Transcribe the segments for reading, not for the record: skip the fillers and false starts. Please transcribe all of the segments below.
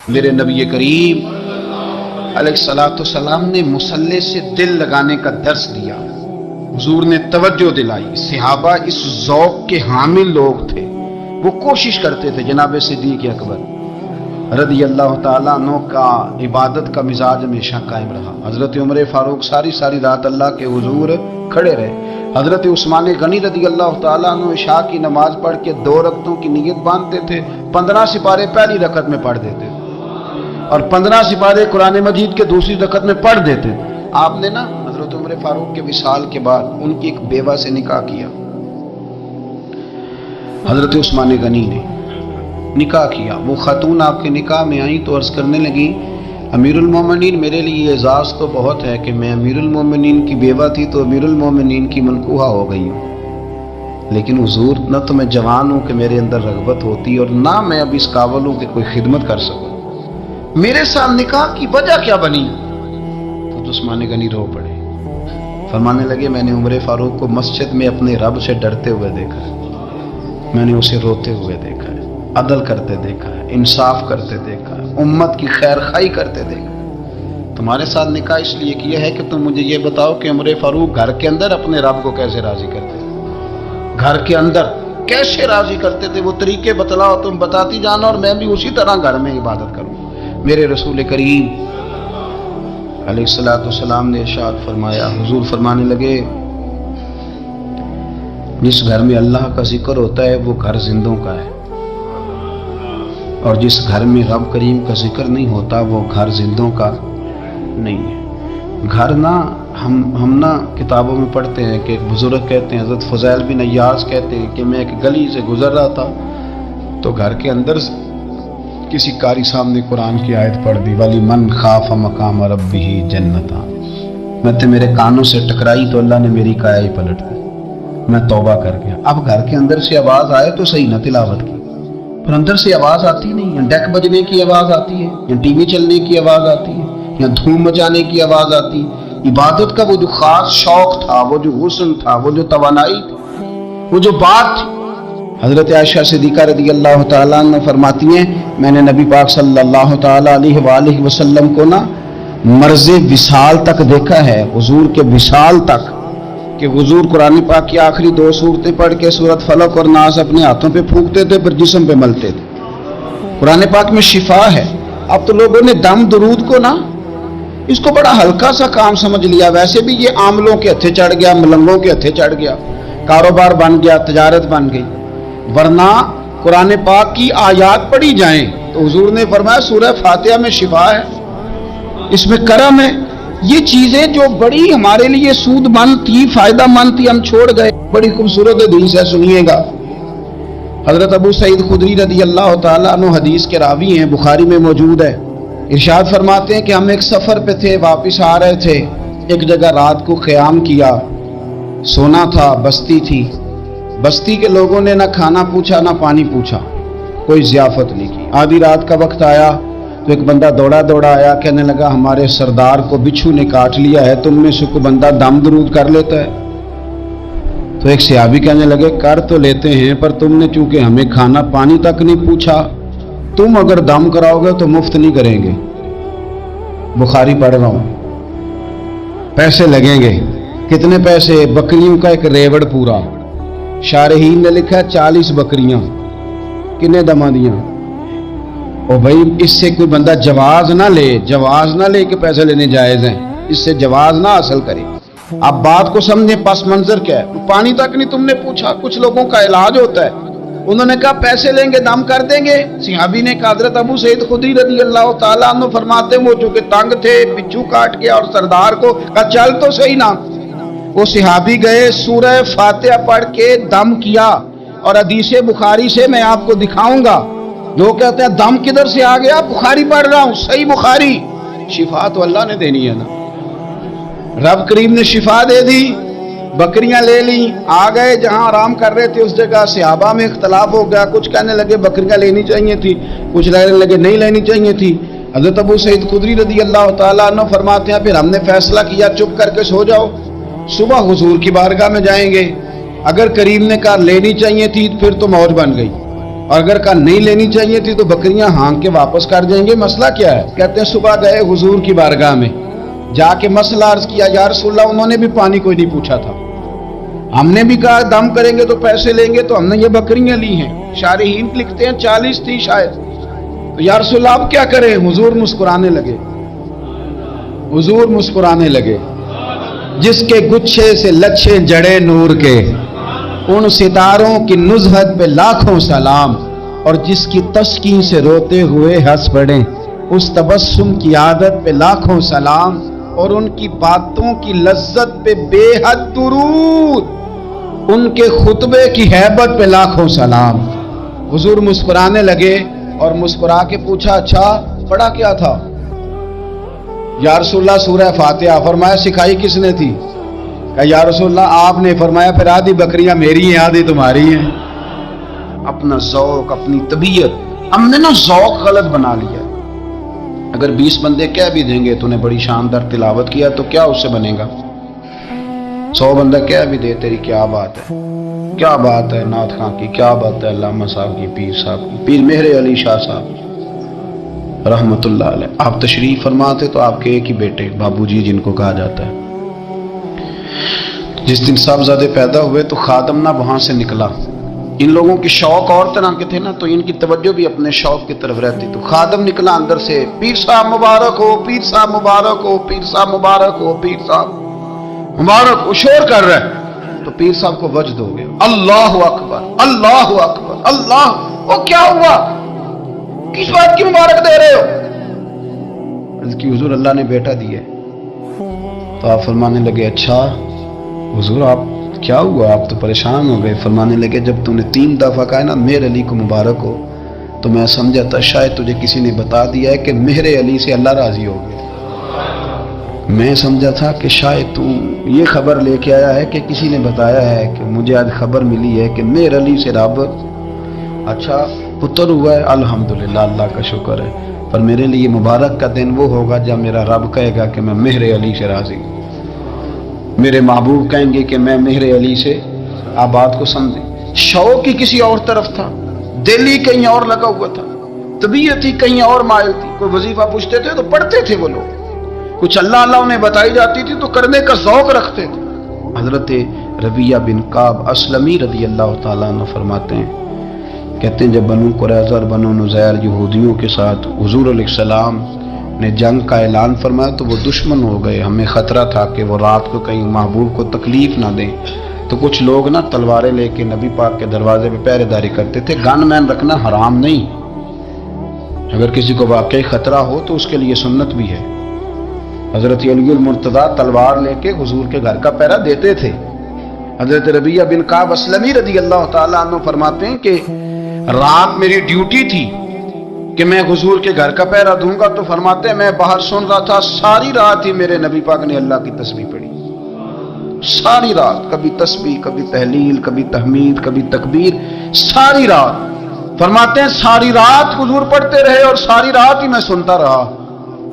میرے نبی کریم علیہ السلام نے مصلی سے دل لگانے کا درس دیا، حضور نے توجہ دلائی، صحابہ اس ذوق کے حامل لوگ تھے، وہ کوشش کرتے تھے۔ جناب صدیق اکبر رضی اللہ تعالیٰ عنہ کا عبادت کا مزاج ہمیشہ قائم رہا۔ حضرت عمر فاروق ساری رات اللہ کے حضور کھڑے رہے۔ حضرت عثمان غنی رضی اللہ تعالیٰ عنہ عشاء کی نماز پڑھ کے 2 رکعتوں کی نیت باندھتے تھے، 15 سپارے پہلی رکعت میں پڑھ دیتے تھے اور 15 سپارے قرآن مجید کے دوسری رکعت میں پڑھ دیتے تھے۔ آپ نے نا حضرت عمر فاروق کے وصال کے بعد ان کی ایک بیوہ سے نکاح کیا، حضرت عثمان غنی نے نکاح کیا۔ وہ خاتون آپ کے نکاح میں آئیں تو عرض کرنے لگی، امیر المومنین میرے لیے اعزاز تو بہت ہے کہ میں امیر المومنین کی بیوہ تھی تو امیر المومنین کی منکوحہ ہو گئی ہوں، لیکن حضور نہ تو میں جوان ہوں کہ میرے اندر رغبت ہوتی اور نہ میں اب اس قابل ہوں کہ کوئی خدمت کر سکوں، میرے ساتھ نکاح کی وجہ کیا بنی؟ تو عثمان غنی رو پڑے، فرمانے لگے میں نے عمر فاروق کو مسجد میں اپنے رب سے ڈرتے ہوئے دیکھا ہے، میں نے اسے روتے ہوئے دیکھا ہے، عدل کرتے دیکھا ہے، انصاف کرتے دیکھا ہے، امت کی خیر خواہی کرتے دیکھا ہے۔ تمہارے ساتھ نکاح اس لیے کیا ہے کہ تم مجھے یہ بتاؤ کہ عمر فاروق گھر کے اندر اپنے رب کو کیسے راضی کرتے تھے، گھر کے اندر کیسے راضی کرتے تھے، وہ طریقے بتلاؤ، تم بتاتی جانا اور میں بھی اسی طرح گھر میں عبادت کروں۔ میرے رسول کریم علیہ السلام نے ارشاد فرمایا، حضور فرمانے لگے جس گھر میں اللہ کا ذکر ہوتا ہے وہ گھر زندوں کا ہے، اور جس گھر میں رب کریم کا ذکر نہیں ہوتا وہ گھر زندوں کا نہیں ہے۔ گھر نا ہم نا کتابوں میں پڑھتے ہیں کہ ایک بزرگ کہتے ہیں، حضرت فضیل بن عیاض کہتے ہیں کہ میں ایک گلی سے گزر رہا تھا تو گھر کے اندر کسی قاری صاحب نے قرآن کی آیت پڑھ دی، ولی من خاف مقام ربہ جنتان، میں تو میرے کانوں سے ٹکرائی تو اللہ نے میری کایا ہی پلٹ دی، میں توبہ کر گیا۔ اب گھر کے اندر سے آواز آئے تو صحیح نہ تلاوت کی، پر اندر سے آواز آتی نہیں ہے، ڈیک بجنے کی آواز آتی ہے یا ٹی وی چلنے کی آواز آتی ہے یا دھوم مچانے کی آواز آتی ہے۔ عبادت کا وہ جو خاص شوق تھا، وہ جو حسن تھا، وہ جو توانائی تھی، وہ جو بات تھی۔ حضرت عائشہ صدیقہ رضی اللہ تعالیٰ عنہ فرماتی ہیں میں نے نبی پاک صلی اللہ تعالیٰ علیہ وآلہ وسلم کو نا مرض وصال تک دیکھا ہے، حضور کے وصال تک، کہ حضور قرآن پاک کی آخری 2 سورتیں پڑھ کے سورت فلق اور ناس اپنے ہاتھوں پہ پھونکتے تھے پھر جسم پہ ملتے تھے۔ قرآن پاک میں شفا ہے۔ اب تو لوگوں نے دم درود کو نا اس کو بڑا ہلکا سا کام سمجھ لیا، ویسے بھی یہ عاملوں کے ہتھے چڑھ گیا، ملنگوں کے ہتھے چڑھ گیا، کاروبار بن گیا، تجارت بن گئی، ورنہ قرآن پاک کی آیات پڑھی جائیں تو حضور نے فرمایا سورہ فاتحہ میں شفا ہے، اس میں کرم ہے۔ یہ چیزیں جو بڑی ہمارے لیے سود مند تھی، فائدہ مند تھی، ہم چھوڑ گئے۔ بڑی خوبصورت حدیث ہے، سنیے گا۔ حضرت ابو سعید خدری رضی اللہ تعالیٰ عنہ حدیث کے راوی ہیں، بخاری میں موجود ہے۔ ارشاد فرماتے ہیں کہ ہم ایک سفر پہ تھے، واپس آ رہے تھے، ایک جگہ رات کو قیام کیا، سونا تھا، بستی تھی، بستی کے لوگوں نے نہ کھانا پوچھا نہ پانی پوچھا، کوئی ضیافت نہیں کی۔ آدھی رات کا وقت آیا تو ایک بندہ دوڑا آیا، کہنے لگا ہمارے سردار کو بچھو نے کاٹ لیا ہے، تم میں سے کوئی بندہ دم درود کر لیتا ہے؟ تو ایک صحابی کہنے لگے کر تو لیتے ہیں پر تم نے چونکہ ہمیں کھانا پانی تک نہیں پوچھا، تم اگر دم کراؤ گے تو مفت نہیں کریں گے۔ بخاری پڑھ رہا ہوں، پیسے لگیں گے۔ کتنے پیسے؟ بکریوں کا ایک ریوڑ پورا۔ شارحین نے لکھا 40 بکریاں، کنے دما دیاں؟ اور بھائی اس سے کوئی بندہ جواز نہ لے کہ پیسے لینے جائز ہیں، اس سے جواز نہ حاصل کرے۔ اب بات کو سمجھیں، پس منظر کیا ہے؟ پانی تک نہیں تم نے پوچھا۔ کچھ لوگوں کا علاج ہوتا ہے، انہوں نے کہا پیسے لیں گے دم کر دیں گے۔ صحابی نے کہا حضرت ابو سعید خدری رضی اللہ تعالیٰ عنہ فرماتے ہیں وہ چونکہ تنگ تھے، بچھو کاٹ گیا اور سردار کو کہا چل تو صحیح نا۔ وہ صحابی گئے، سورہ فاتحہ پڑھ کے دم کیا، اور حدیث بخاری سے میں آپ کو دکھاؤں گا۔ جو کہتے ہیں دم کدھر سے آ گیا؟ بخاری پڑھ رہا ہوں، صحیح بخاری۔ شفا تو اللہ نے دینی ہے نا، رب کریم نے شفا دے دی۔ بکریاں لے لیں، آ گئے جہاں آرام کر رہے تھے اس جگہ۔ صحابہ میں اختلاف ہو گیا، کچھ کہنے لگے بکریاں لینی چاہیے تھی، کچھ کہنے لگے نہیں لینی چاہیے تھی۔ حضرت ابو سعید خدری رضی اللہ تعالیٰ عنہ فرماتے ہیں پھر ہم نے فیصلہ کیا چپ کر کے سو جاؤ، صبح حضور کی بارگاہ میں جائیں گے۔ اگر کریم نے کہا لینی چاہیے تھی پھر تو موج بن گئی، اور اگر کہا نہیں لینی چاہیے تھی تو بکریاں ہانک کے واپس کر جائیں گے، مسئلہ کیا ہے؟ کہتے ہیں صبح گئے حضور کی بارگاہ میں، جا کے مسئلہ عرض کیا، یا رسول اللہ انہوں نے بھی پانی کوئی نہیں پوچھا تھا، ہم نے بھی کہا دم کریں گے تو پیسے لیں گے، تو ہم نے یہ بکریاں لی ہیں۔ شارحین لکھتے ہیں 40 تھی شاید، تو یا رسول اللہ اب کیا کریں؟ حضور مسکرانے لگے، حضور مسکرانے لگے، جس کے گچھے سے لچھے جڑے نور کے، ان ستاروں کی نزہت پہ لاکھوں سلام، اور جس کی تسکین سے روتے ہوئے ہنس پڑے، اس تبسم کی عادت پہ لاکھوں سلام، اور ان کی باتوں کی لذت پہ بے حد درود، ان کے خطبے کی ہیبت پہ لاکھوں سلام۔ حضور مسکرانے لگے اور مسکرا کے پوچھا اچھا پڑھا کیا تھا؟ یا رسول اللہ سورہ فاتحہ۔ فرمایا سکھائی کس نے تھی؟ کہا یا رسول اللہ آپ نے۔ فرمایا پھر آدھی بکریاں میری ہیں آدھی تمہاری ہیں۔ اپنا ذوق، اپنی طبیعت، ہم نے نا ذوق غلط بنا لیا۔ اگر 20 بندے کہہ بھی دیں گے تو نے بڑی شاندار تلاوت کیا تو کیا اس سے بنے گا؟ 100 بندہ کہہ بھی دے تیری کیا بات ہے، کیا بات ہے نعت خاں کی، کیا بات ہے علامہ صاحب کی، پیر صاحب کی، پیر مہر علی شاہ صاحب رحمت اللہ علیہ۔ آپ تشریف فرماتے تو آپ کے ایک ہی بیٹے بابو جی جن کو کہا جاتا ہے، جس دن صاحبزادے پیدا ہوئے تو خادم نہ وہاں سے نکلا۔ ان لوگوں کے شوق اور طرح کے تھے نا، تو ان کی توجہ بھی اپنے شوق کی طرف رہتی، تو خادم نکلا اندر سے، پیر صاحب مبارک ہو، پیر صاحب مبارک ہو، پیر صاحب مبارک ہو، پیر صاحب مبارک ہو، شور کر رہا ہے۔ تو پیر صاحب کو وجد ہو گیا، اللہ اکبر اللہ اکبر اللہ۔ وہ کیا ہوا؟ کس بات کی مبارک دے رہے ہو؟ عرض کی حضور اللہ نے بیٹا دیا۔ تو آپ فرمانے لگے اچھا حضور آپ کیا ہوا؟ آپ تو پریشان ہو گئے۔ فرمانے لگے جب تم نے 3 دفعہ کہا نا مہر علی کو مبارک ہو، تو میں سمجھا تھا شاید تجھے کسی نے بتا دیا ہے کہ مہر علی سے اللہ راضی ہو گیا۔ میں سمجھا تھا کہ شاید تو یہ خبر لے کے آیا ہے کہ کسی نے بتایا ہے کہ مجھے آج خبر ملی ہے کہ مہر علی سے رب اچھا پتر ہوا ہے، الحمدللہ اللہ کا شکر ہے، پر میرے لیے مبارک کا دن وہ ہوگا جب میرا رب کہے گا کہ میں مہر علی سے راضی ہوں، میرے محبوب کہیں گے کہ میں مہر علی سے۔ آپ بات کو سمجھیں، شوق ہی کسی اور طرف تھا، دل ہی کہیں اور لگا ہوا تھا، طبیعت ہی کہیں اور مائل تھی۔ کوئی وظیفہ پوچھتے تھے تو پڑھتے تھے وہ لوگ، کچھ اللہ اللہ انہیں بتائی جاتی تھی تو کرنے کا ذوق رکھتے تھے۔ حضرت ربیہ بن کعب اسلمی رضی اللہ تعالیٰ عنہ فرماتے ہیں، کہتے ہیں جب بنو قریظہ اور بنو نذیر یہودیوں کے ساتھ حضور علیہ السلام نے جنگ کا اعلان فرمایا تو وہ دشمن ہو گئے، ہمیں خطرہ تھا کہ وہ رات کو کہیں محبوب کو تکلیف نہ دیں، تو کچھ لوگ نا تلواریں لے کے نبی پاک کے دروازے پہ پہرے داری کرتے تھے۔ گن مین رکھنا حرام نہیں، اگر کسی کو واقعی خطرہ ہو تو اس کے لیے سنت بھی ہے۔ حضرت علی المرتضیٰ تلوار لے کے حضور کے گھر کا پہرا دیتے تھے۔ حضرت ربیہ بن کعب اسلمی رضی اللہ تعالیٰ عنہ فرماتے ہیں کہ رات میری ڈیوٹی تھی کہ میں حضور کے گھر کا پہرا دوں گا، تو فرماتے ہیں میں باہر سن رہا تھا، ساری رات ہی میرے نبی پاک نے اللہ کی تسبیح پڑھی، ساری رات، کبھی تسبیح، کبھی تہلیل، کبھی تحمید، کبھی تکبیر، ساری رات۔ فرماتے ہیں ساری رات حضور پڑھتے رہے اور ساری رات ہی میں سنتا رہا،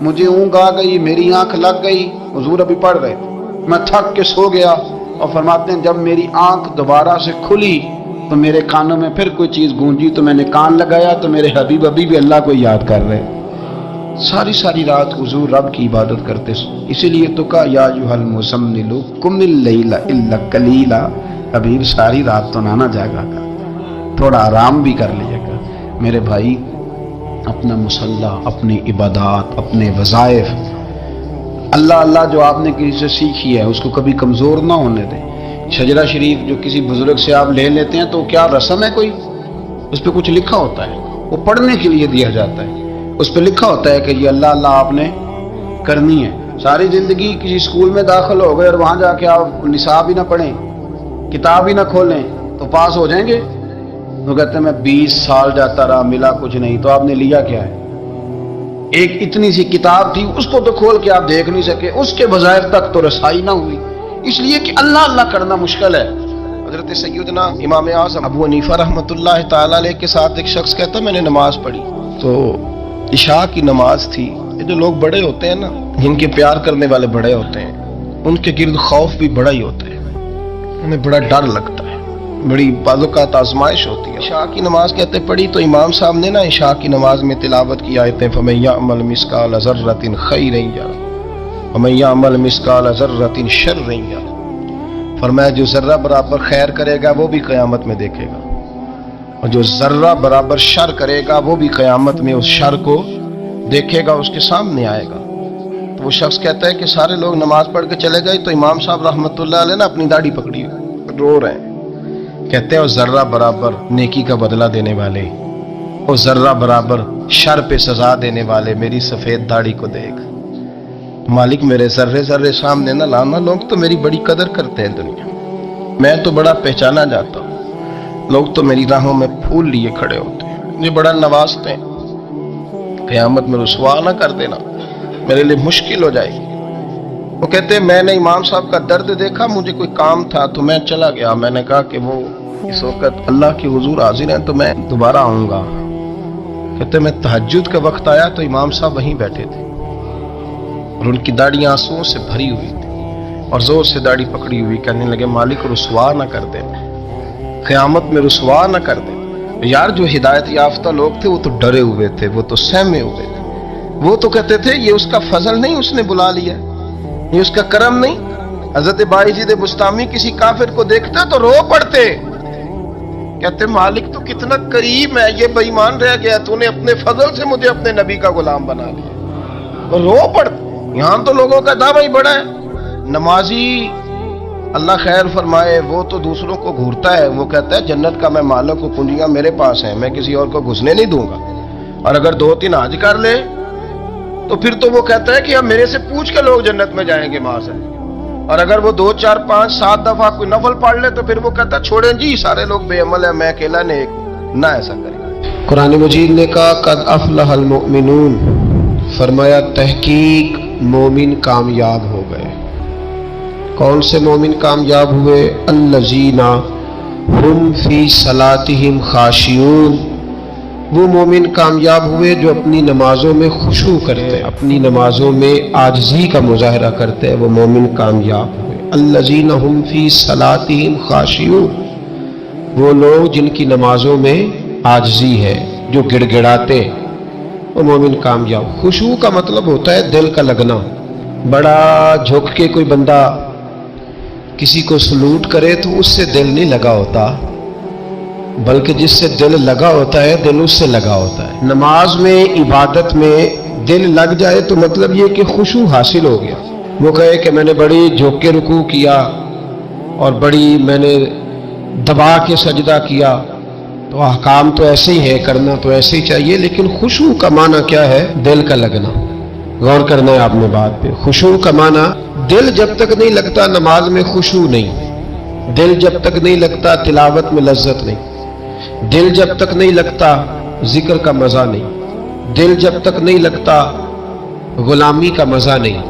مجھے اونگ آ گئی، میری آنکھ لگ گئی، حضور ابھی پڑھ رہے تھے، میں تھک کے سو گیا۔ اور فرماتے ہیں جب میری آنکھ دوبارہ سے کھلی تو میرے کانوں میں پھر کوئی چیز گونجی، تو میں نے کان لگایا تو میرے حبیب ابھی بھی اللہ کو یاد کر رہے۔ ساری رات حضور رب کی عبادت کرتے، اسی لیے تو کہا یا ایھا المزمل قم اللیل الا قلیلا، حبیب ساری رات تو نہ جاگا کر، تھوڑا آرام بھی کر لیا کر۔ میرے بھائی اپنا مصلی، اپنی عبادات، اپنے وظائف، اللہ اللہ جو آپ نے کسی سے سیکھی ہے اس کو کبھی کمزور نہ ہونے دیں۔ شجرہ شریف جو کسی بزرگ سے آپ لے لیتے ہیں تو کیا رسم ہے کوئی؟ اس پہ کچھ لکھا ہوتا ہے، وہ پڑھنے کے لیے دیا جاتا ہے، اس پہ لکھا ہوتا ہے کہ یہ اللہ اللہ آپ نے کرنی ہے۔ ساری زندگی کسی اسکول میں داخل ہو گئے اور وہاں جا کے آپ نصاب ہی نہ پڑھیں، کتاب ہی نہ کھولیں تو پاس ہو جائیں گے؟ وہ کہتے ہیں میں 20 سال جاتا رہا ملا کچھ نہیں، تو آپ نے لیا کیا ہے؟ ایک اتنی سی کتاب تھی، اس کو تو کھول کے آپ دیکھ نہیں سکے، اس کے وظائف تک تو رسائی نہ ہوئی، اس لیے کہ اللہ اللہ کرنا مشکل ہے۔ حضرت سیدنا امام اعظم ابو حنیفہ رحمۃ اللہ تعالی علیہ کے ساتھ ایک شخص کہتا میں نے نماز پڑھی، تو عشاء کی نماز تھی۔ یہ جو لوگ بڑے ہوتے ہیں نا، جن کے پیار کرنے والے بڑے ہوتے ہیں، ان کے گرد خوف بھی بڑا ہی ہوتا ہے، انہیں بڑا ڈر لگتا ہے، بڑی بعض آزمائش ہوتی ہے. عشاء کی نماز کہتے پڑھی تو امام صاحب نے نا عشاء کی نماز میں تلاوت کی آیتیں فَمَن يَعْمَلْ مِثْقَالَ ذَرَّةٍ خَيْرًا يَرَهُ وَمَن يَعْمَلْ مِثْقَالَ ذَرَّةٍ شَرًّا يَرَهُ. فرمایا جو ذرہ برابر خیر کرے گا وہ بھی قیامت میں دیکھے گا، اور جو ذرہ برابر شر کرے گا وہ بھی قیامت میں اس شر کو دیکھے گا، اس کے سامنے آئے گا. تو وہ شخص کہتا ہے کہ سارے لوگ نماز پڑھ کے چلے گئے تو امام صاحب رحمۃ اللہ علیہ نے اپنی داڑھی پکڑی رو رہے ہیں. کہتے ہیں اور ذرہ برابر نیکی کا بدلہ دینے والے اور ذرہ برابر شر پہ سزا دینے والے میری سفید داڑھی کو دیکھ. مالک میرے ذرے ذرے سامنے نہ لانا، لوگ تو میری بڑی قدر کرتے ہیں دنیا میں تو بڑا پہچانا جاتا ہوں، لوگ تو میری راہوں میں پھول لیے کھڑے ہوتے ہیں، مجھے بڑا نوازتے ہیں. قیامت میں رسوا نہ کر دینا، میرے لیے مشکل ہو جائے گی. وہ کہتے ہیں میں نے امام صاحب کا درد دیکھا، مجھے کوئی کام تھا تو میں چلا گیا. میں نے کہا کہ وہ اس وقت اللہ کی حضور حاضر ہیں تو میں دوبارہ آؤں گا. کہتے میں تہجد کا وقت آیا تو امام صاحب وہیں بیٹھے تھے اور ان کی داڑھی آنسوؤں سے بھری ہوئی تھی اور زور سے داڑھی پکڑی ہوئی. کہنے لگے مالک رسوا نہ کر دے، قیامت میں رسوا نہ کر دے. یار جو ہدایت یافتہ لوگ تھے وہ تو ڈرے ہوئے تھے، وہ تو سہمے ہوئے تھے. وہ تو کہتے تھے یہ اس کا فضل نہیں، اس نے بلا لیا، یہ اس کا کرم نہیں. حضرت باعزید بستامی کسی کافر کو دیکھتے تو رو پڑتے، کہتے مالک تو کتنا کریم ہے، یہ بے ایمان رہ گیا، تو نے اپنے فضل سے مجھے اپنے نبی کا غلام بنا لیا. اور رو پڑتے. یہاں تو لوگوں کا دعویٰ ہی بڑا ہے. نمازی اللہ خیر فرمائے وہ تو دوسروں کو گھورتا ہے، وہ کہتا ہے جنت کا میں مالک ہوں، کنجیاں میرے پاس ہیں، میں کسی اور کو گھسنے نہیں دوں گا. اور اگر 2-3 حج کر لے تو پھر تو وہ کہتا ہے کہ اب میرے سے پوچھ کے لوگ جنت میں جائیں گے ماں سے. اور اگر وہ 2, 4, 5, 7 دفعہ کوئی نفل پڑھ لے تو پھر وہ کہتا ہے چھوڑیں جی سارے لوگ بے عمل ہیں، میں اکیلا نیک ہوں. نہ ایسا کریں. قرآن مجید نے کہا قد افلح المؤمنون، فرمایا تحقیق مومن کامیاب ہو گئے. کون سے مومن کامیاب ہوئے؟ الذین ہم فی صلاتہم خاشعون، وہ مومن کامیاب ہوئے جو اپنی نمازوں میں خشوع کرتے، اپنی نمازوں میں عاجزی کا مظاہرہ کرتے، وہ مومن کامیاب ہوئے. الذین ہم فی صلاتہم خاشعون، وہ لوگ جن کی نمازوں میں عاجزی ہے، جو گڑ گڑاتے، وہ مومن کامیاب. خشوع کا مطلب ہوتا ہے دل کا لگنا. بڑا جھک کے کوئی بندہ کسی کو سلوٹ کرے تو اس سے دل نہیں لگا ہوتا، بلکہ جس سے دل لگا ہوتا ہے دل اس سے لگا ہوتا ہے. نماز میں عبادت میں دل لگ جائے تو مطلب یہ کہ خشوع حاصل ہو گیا. وہ کہے کہ میں نے بڑی جھک کے رکوع کیا اور بڑی میں نے دبا کے سجدہ کیا، تو احکام تو ایسے ہی ہے، کرنا تو ایسے ہی چاہیے، لیکن خشوع کا معنی کیا ہے؟ دل کا لگنا. غور کرنا ہے آپ نے بات پہ. خشوع کا معنی دل جب تک نہیں لگتا نماز میں خشوع نہیں، دل جب تک نہیں لگتا تلاوت میں لذت نہیں، دل جب تک نہیں لگتا ذکر کا مزہ نہیں، دل جب تک نہیں لگتا غلامی کا مزہ نہیں،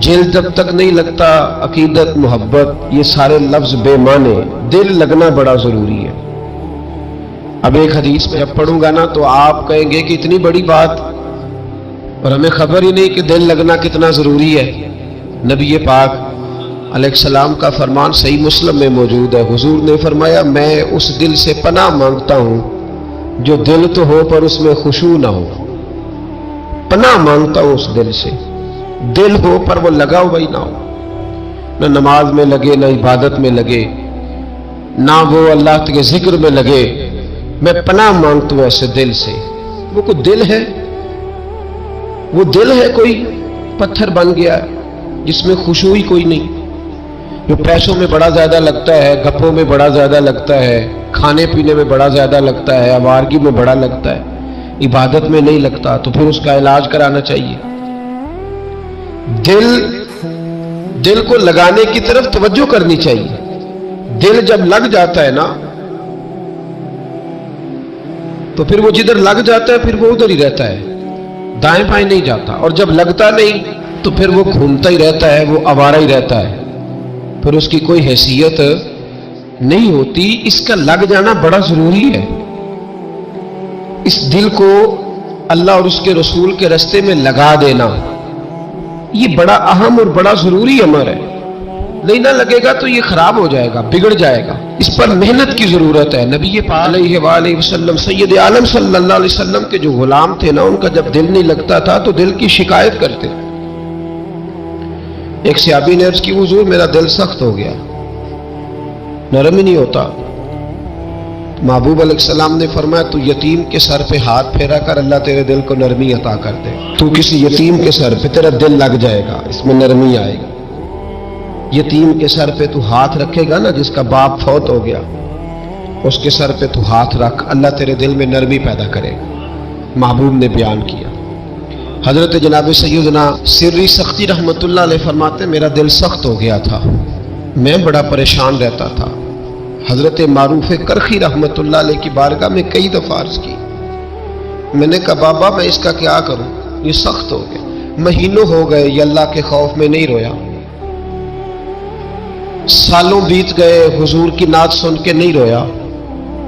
دل جب تک نہیں لگتا عقیدت محبت، یہ سارے لفظ بے معنی. دل لگنا بڑا ضروری ہے. اب ایک حدیث میں جب پڑھوں گا نا تو آپ کہیں گے کہ اتنی بڑی بات اور ہمیں خبر ہی نہیں کہ دل لگنا کتنا ضروری ہے. نبی پاک علیہ السلام کا فرمان صحیح مسلم میں موجود ہے. حضور نے فرمایا میں اس دل سے پناہ مانگتا ہوں جو دل تو ہو پر اس میں خشوع نہ ہو. پناہ مانگتا ہوں اس دل سے، دل ہو پر وہ لگا ہوا ہی نہ ہو، نہ نماز میں لگے، نہ عبادت میں لگے، نہ وہ اللہ کے ذکر میں لگے. میں پناہ مانگتا ہوں ایسے دل سے. وہ کوئی دل ہے، وہ دل ہے کوئی پتھر بن گیا ہے جس میں خشوع ہی کوئی نہیں، جو پیسوں میں بڑا زیادہ لگتا ہے، گپوں میں بڑا زیادہ لگتا ہے، کھانے پینے میں بڑا زیادہ لگتا ہے، آوارگی میں بڑا لگتا ہے، عبادت میں نہیں لگتا، تو پھر اس کا علاج کرانا چاہیے. دل کو لگانے کی طرف توجہ کرنی چاہیے. دل جب لگ جاتا ہے نا تو پھر وہ جدھر لگ جاتا ہے پھر وہ ادھر ہی رہتا ہے، دائیں بائیں نہیں جاتا. اور جب لگتا نہیں تو پھر وہ گھومتا ہی رہتا ہے، وہ آوارہ ہی رہتا ہے، پھر اس کی کوئی حیثیت نہیں ہوتی. اس کا لگ جانا بڑا ضروری ہے. اس دل کو اللہ اور اس کے رسول کے راستے میں لگا دینا یہ بڑا اہم اور بڑا ضروری امر ہے. نہیں نہ لگے گا تو یہ خراب ہو جائے گا، بگڑ جائے گا، اس پر محنت کی ضرورت ہے۔ نبی پاک علیہ وآلہ وسلم سید عالم صلی اللہ علیہ وسلم کے جو غلام تھے نا، ان کا جب دل نہیں لگتا تھا تو دل کی شکایت کرتے۔ ایک صحابی نے عرض کی حضور میرا دل سخت ہو گیا، نرم ہی نہیں ہوتا۔ محبوب علیہ السلام نے فرمایا تو یتیم کے سر پہ ہاتھ پھیرا کر، اللہ تیرے دل کو نرمی عطا کر دے۔ تو کسی یتیم کے سر پہ تیرا دل لگ جائے گا، اس میں نرمی آئے گا۔ یتیم کے سر پہ تو ہاتھ رکھے گا نا، جس کا باپ فوت ہو گیا، اس کے سر پہ تو ہاتھ رکھ، اللہ تیرے دل میں نرمی پیدا کرے گا۔ محبوب نے بیان کیا۔ حضرت جناب سیدنا سری سختی رحمت اللہ علیہ فرماتے میرا دل سخت ہو گیا تھا، میں بڑا پریشان رہتا تھا۔ حضرت معروف کرخی رحمت اللہ علیہ کی بارگاہ میں کئی دفعہ عرض کی، میں نے کہا بابا میں اس کا کیا کروں، یہ سخت ہو گیا، مہینوں ہو گئے یہ اللہ کے خوف میں نہیں رویا، سالوں بیت گئے حضور کی نعت سن کے نہیں رویا،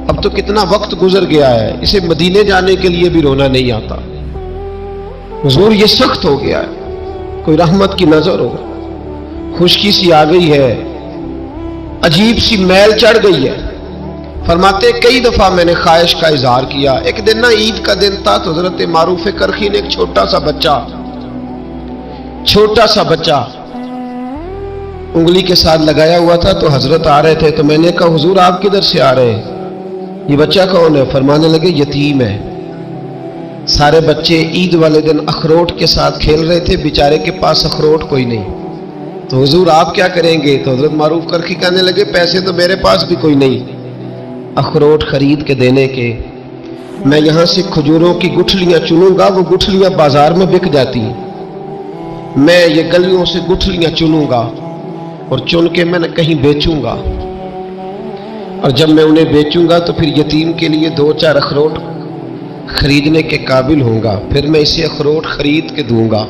اب تو کتنا وقت گزر گیا ہے، اسے مدینے جانے کے لیے بھی رونا نہیں آتا، حضور یہ سخت ہو گیا ہے، کوئی رحمت کی نظر ہو، خشکی سی آ گئی ہے، عجیب سی میل چڑھ گئی ہے۔ فرماتے کئی دفعہ میں نے خواہش کا اظہار کیا۔ ایک دن نا عید کا دن تھا تو حضرت معروف کرخی نے ایک چھوٹا سا بچہ انگلی کے ساتھ لگایا ہوا تھا، تو حضرت آ رہے تھے، تو میں نے کہا حضور آپ کدھر سے آ رہے ہیں، یہ بچہ کون ہے؟ فرمانے لگے یتیم ہے۔ سارے بچے عید والے دن اخروٹ کے ساتھ کھیل رہے تھے، بیچارے کے پاس اخروٹ کوئی نہیں، تو حضور آپ کیا کریں گے؟ تو حضرت معروف کرخی کہنے لگے پیسے تو میرے پاس بھی کوئی نہیں اخروٹ خرید کے دینے کے، میں یہاں سے کھجوروں کی گٹھلیاں چنوں گا، وہ گٹھلیاں بازار میں بک جاتی ہیں، میں یہ گلیوں سے گٹھلیاں چنوں گا اور چن کے میں کہیں بیچوں گا، اور جب میں انہیں بیچوں گا تو پھر یتیم کے لیے 2-4 اخروٹ خریدنے کے قابل ہوں گا، پھر میں اسے اخروٹ خرید کے دوں گا۔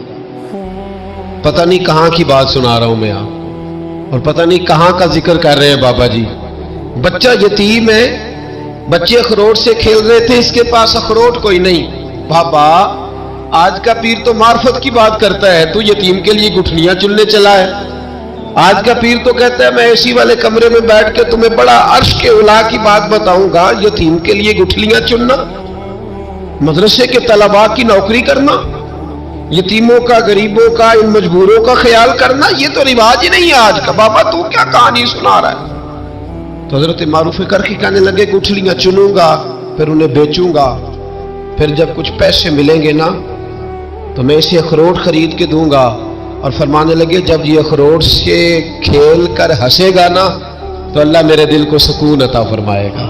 پتہ نہیں کہاں کی بات سنا رہا ہوں میں آپ، اور پتہ نہیں کہاں کا ذکر کر رہے ہیں بابا جی۔ بچہ یتیم ہے، بچے اخروٹ سے کھیل رہے تھے، اس کے پاس اخروٹ کوئی نہیں۔ بابا آج کا پیر تو معرفت کی بات کرتا ہے، تو یتیم کے لیے گٹھلیاں چننے چلا ہے۔ آج کا پیر تو کہتا ہے میں اے سی والے کمرے میں بیٹھ کے تمہیں بڑا عرش کے اعلیٰ کی بات بتاؤں گا، یتیم کے لیے گٹھلیاں چننا، مدرسے کے طلباء کی نوکری کرنا، یتیموں کا، غریبوں کا، ان مجبوروں کا خیال کرنا، یہ تو رواج ہی نہیں ہے آج کا۔ بابا تو کیا کہانی سنا رہا ہے؟ تو حضرت معروف کرخی کہنے لگے گٹھلیاں چنوں گا، پھر انہیں بیچوں گا، پھر جب کچھ پیسے ملیں گے نا تو میں اسے اخروٹ خرید کے دوں گا، اور فرمانے لگے جب یہ اخروٹ سے کھیل کر ہنسے گا نا تو اللہ میرے دل کو سکون عطا فرمائے گا۔